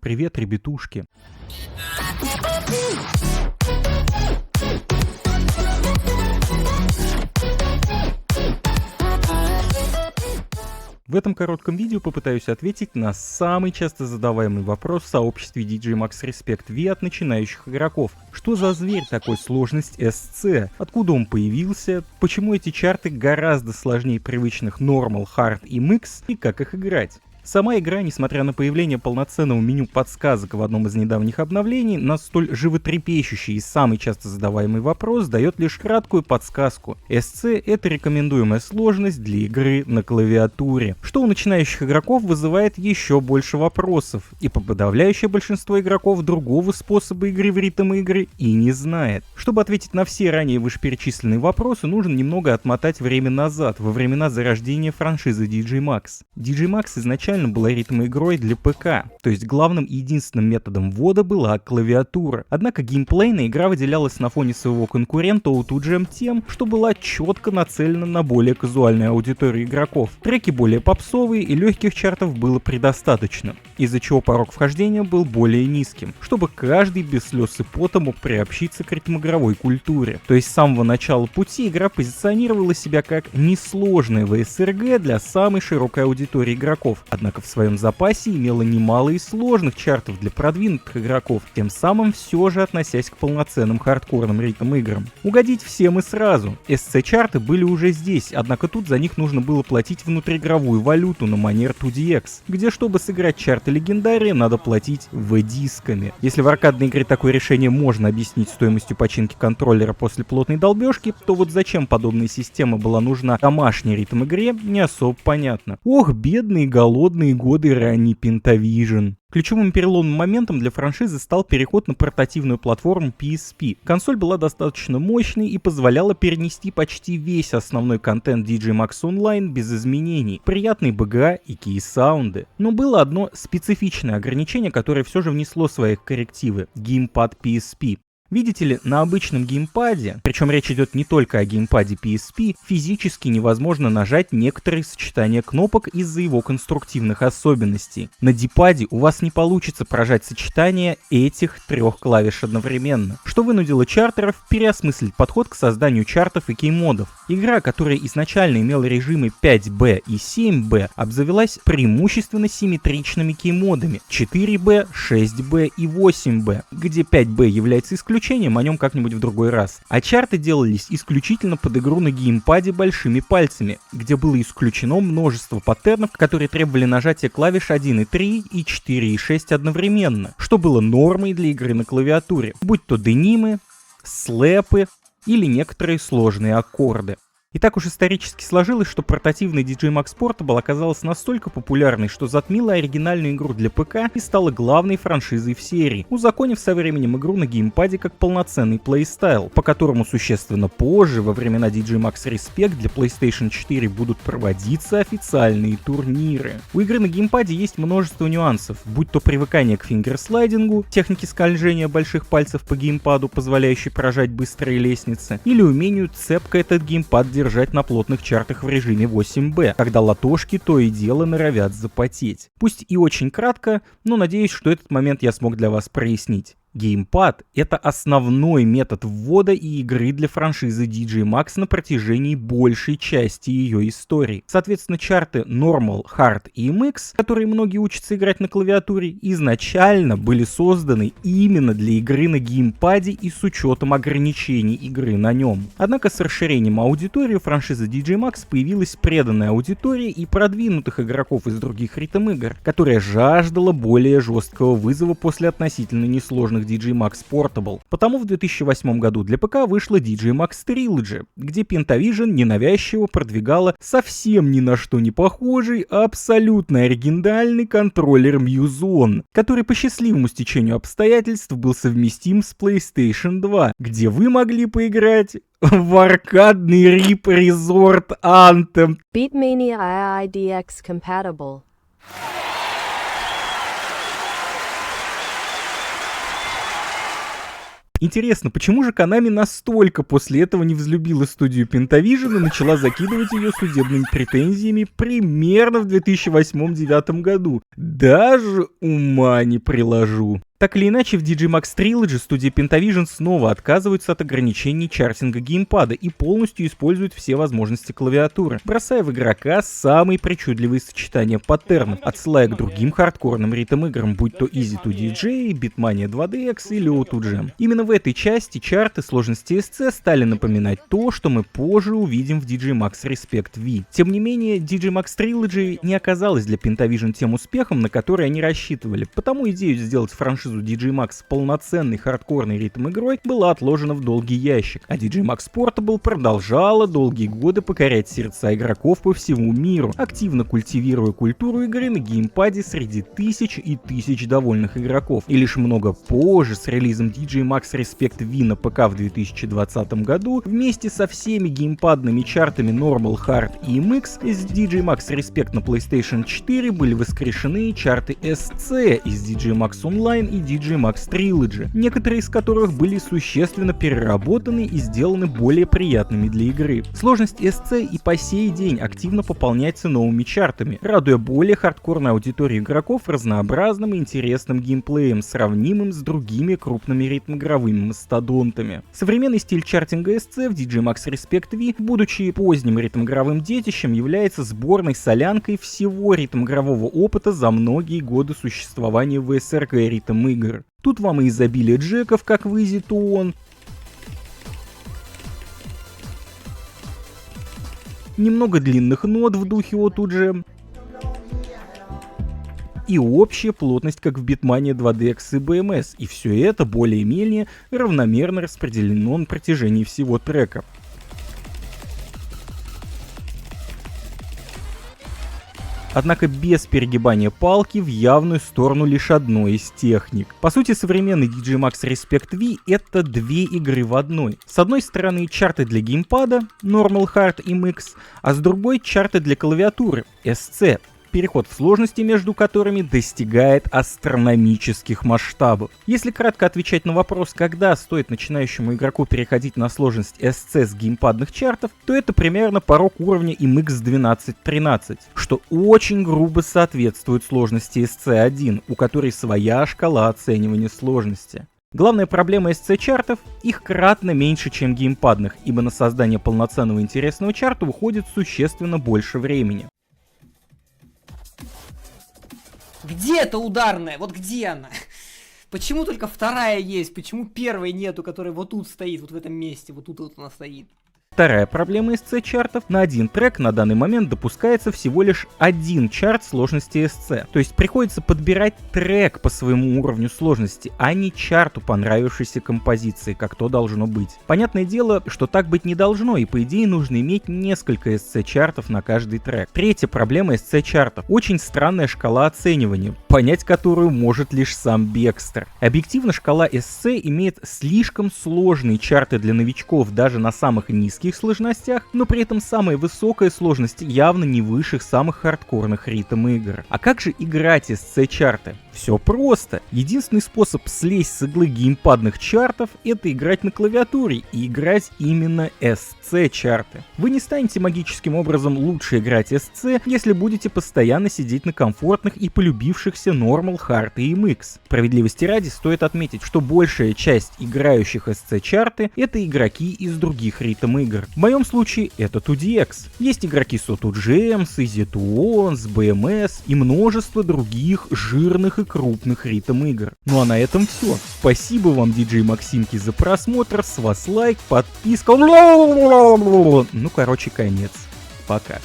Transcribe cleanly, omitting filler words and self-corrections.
Привет, ребятушки! В этом коротком видео попытаюсь ответить на самый часто задаваемый вопрос в сообществе DJ Max Respect V от начинающих игроков. Что за зверь такой сложность SC? Откуда он появился? Почему эти чарты гораздо сложнее привычных Normal, Hard и Mix? И как их играть? Сама игра, несмотря на появление полноценного меню подсказок в одном из недавних обновлений, на столь животрепещущий и самый часто задаваемый вопрос дает лишь краткую подсказку. SC — это рекомендуемая сложность для игры на клавиатуре, что у начинающих игроков вызывает еще больше вопросов, и подавляющее большинство игроков другого способа игры в ритм игры и не знает. Чтобы ответить на все ранее вышеперечисленные вопросы, нужно немного отмотать время назад, во времена зарождения франшизы DJ Max. DJ Max изначально была ритм-игрой для ПК, то есть главным и единственным методом ввода была клавиатура. Однако геймплейная игра выделялась на фоне своего конкурента O2 Jam тем, что была четко нацелена на более казуальную аудиторию игроков. Треки более попсовые и легких чартов было предостаточно, из-за чего порог вхождения был более низким, чтобы каждый без слез и пота мог приобщиться к ритм-игровой культуре. То есть с самого начала пути игра позиционировала себя как несложная ВСРГ для самой широкой аудитории игроков, однако в своем запасе имела немало и сложных чартов для продвинутых игроков, тем самым все же относясь к полноценным хардкорным ритм-играм. Угодить всем и сразу. SC-чарты были уже здесь, однако тут за них нужно было платить внутриигровую валюту на манер 2DX, где чтобы сыграть чарты легендария, надо платить V-дисками. Если в аркадной игре такое решение можно объяснить стоимостью починки контроллера после плотной долбежки, то вот зачем подобная система была нужна домашней ритм-игре, не особо понятно. Ох, бедные голодные годы ранней Pentavision. Ключевым переломным моментом для франшизы стал переход на портативную платформу PSP. Консоль была достаточно мощной и позволяла перенести почти весь основной контент DJ Max Online без изменений, приятные BGA и кей-саунды. Но было одно специфичное ограничение, которое все же внесло свои коррективы — геймпад PSP. Видите ли, на обычном геймпаде, причем речь идет не только о геймпаде PSP, физически невозможно нажать некоторые сочетания кнопок из-за его конструктивных особенностей. На D-паде у вас не получится прожать сочетание этих трех клавиш одновременно, что вынудило чартеров переосмыслить подход к созданию чартов и кей-модов. Игра, которая изначально имела режимы 5B и 7B, обзавелась преимущественно симметричными кей-модами 4B, 6B и 8B, где 5B является исключением, о нем как-нибудь в другой раз. А чарты делались исключительно под игру на геймпаде большими пальцами, где было исключено множество паттернов, которые требовали нажатия клавиш 1.3 и 4.6 одновременно, что было нормой для игры на клавиатуре, будь то денимы, слэпы или некоторые сложные аккорды. И так уж исторически сложилось, что портативный DJ Max Portable оказалась настолько популярной, что затмила оригинальную игру для ПК и стала главной франшизой в серии, узаконив со временем игру на геймпаде как полноценный плейстайл, по которому существенно позже, во времена DJ Max Respect, для PlayStation 4 будут проводиться официальные турниры. У игры на геймпаде есть множество нюансов, будь то привыкание к фингерслайдингу, технике скольжения больших пальцев по геймпаду, позволяющей прожать быстрые лестницы, или умению цепко этот геймпад держать на плотных чартах в режиме 8B, когда латошки то и дело норовят запотеть. Пусть и очень кратко, но надеюсь, что этот момент я смог для вас прояснить. Геймпад — это основной метод ввода и игры для франшизы DJ Max на протяжении большей части ее истории. Соответственно, чарты Normal, Hard и MX, которые многие учатся играть на клавиатуре, изначально были созданы именно для игры на геймпаде и с учетом ограничений игры на нем. Однако с расширением аудитории у франшизы DJ Max появилась преданная аудитория и продвинутых игроков из других ритм-игр, которая жаждала более жесткого вызова после относительно несложных DJ Max Portable. Потому в 2008 году для ПК вышла DJ Max Trilogy, где Pentavision ненавязчиво продвигала совсем ни на что не похожий, а абсолютно оригинальный контроллер Muzone, который по счастливому стечению обстоятельств был совместим с PlayStation 2, где вы могли поиграть в аркадный Rip Resort Anthem. Beatmania IIDX compatible. Интересно, почему же Konami настолько после этого не взлюбила студию Pentavision и начала закидывать ее судебными претензиями примерно в 2008-2009 году? Даже ума не приложу. Так или иначе, в DJ Max Trilogy студия Pentavision снова отказывается от ограничений чартинга геймпада и полностью использует все возможности клавиатуры, бросая в игрока самые причудливые сочетания паттернов, отсылая к другим хардкорным ритм-играм, будь то Easy 2 DJ, Beatmania 2DX или O2 Jam. Именно в этой части чарты сложности SC стали напоминать то, что мы позже увидим в DJ Max Respect V. Тем не менее, DJ Max Trilogy не оказалась для Pentavision тем успехом, на который они рассчитывали, потому идею сделать франшизу DJ Max полноценной хардкорной ритм-игрой была отложена в долгий ящик, а DJ Max Portable продолжала долгие годы покорять сердца игроков по всему миру, активно культивируя культуру игры на геймпаде среди тысяч и тысяч довольных игроков. И лишь много позже, с релизом DJ Max Respect V на ПК в 2020 году, вместе со всеми геймпадными чартами Normal, Hard и MX, из DJ Max Respect на PlayStation 4 были воскрешены чарты SC из DJ Max Online и DJ Max Trilogy, некоторые из которых были существенно переработаны и сделаны более приятными для игры. Сложность SC и по сей день активно пополняется новыми чартами, радуя более хардкорной аудитории игроков разнообразным и интересным геймплеем, сравнимым с другими крупными ритм-игровыми мастодонтами. Современный стиль чартинга SC в DJ Max Respect V, будучи поздним ритм-игровым детищем, является сборной солянкой всего ритм-игрового опыта за многие годы существования ВСРК и ритм-игр. Тут вам и изобилие джеков, как в Easy to On, немного длинных нот в духе O2 Jam и общая плотность, как в Beatmania 2DX и BMS, и все это более-менее равномерно распределено на протяжении всего трека. Однако без перегибания палки в явную сторону лишь одной из техник. По сути, современный DJ Max Respect V — это две игры в одной. С одной стороны чарты для геймпада, Normal, Hard и MX, а с другой чарты для клавиатуры, SC. Переход в сложности между которыми достигает астрономических масштабов. Если кратко отвечать на вопрос, когда стоит начинающему игроку переходить на сложность SC с геймпадных чартов, то это примерно порог уровня MX 12-13, что очень грубо соответствует сложности SC1, у которой своя шкала оценивания сложности. Главная проблема SC-чартов — их кратно меньше, чем геймпадных, ибо на создание полноценного интересного чарта уходит существенно больше времени. Где эта ударная? Вот где она? Почему только вторая есть? Почему первой нету, которая вот тут стоит, вот в этом месте? Вот тут вот она стоит. Вторая проблема SC-чартов: на один трек на данный момент допускается всего лишь один чарт сложности SC. То есть приходится подбирать трек по своему уровню сложности, а не чарту понравившейся композиции, как то должно быть. Понятное дело, что так быть не должно, и по идее нужно иметь несколько SC-чартов на каждый трек. Третья проблема SC-чартов: очень странная шкала оценивания, понять которую может лишь сам Бекстер. Объективно, шкала SC имеет слишком сложные чарты для новичков даже на самых низких сложностях, но при этом самая высокая сложность явно не выше самых хардкорных ритм-игр. А как же играть SC-чарты? Все просто. Единственный способ слезть с иглы геймпадных чартов — это играть на клавиатуре и играть именно SC-чарты. Вы не станете магическим образом лучше играть SC, если будете постоянно сидеть на комфортных и полюбившихся Normal, Hard и MX. Справедливости ради стоит отметить, что большая часть играющих SC-чарты — это игроки из других ритм-игр. В моем случае это 2DX. Есть игроки с O2 Jam, с Easy to On, с BMS и множество других жирных и крупных ритм-игр. Ну а на этом все. Спасибо вам, DJ Максимки, за просмотр. С вас лайк, подписка. Ну, короче, конец. Пока.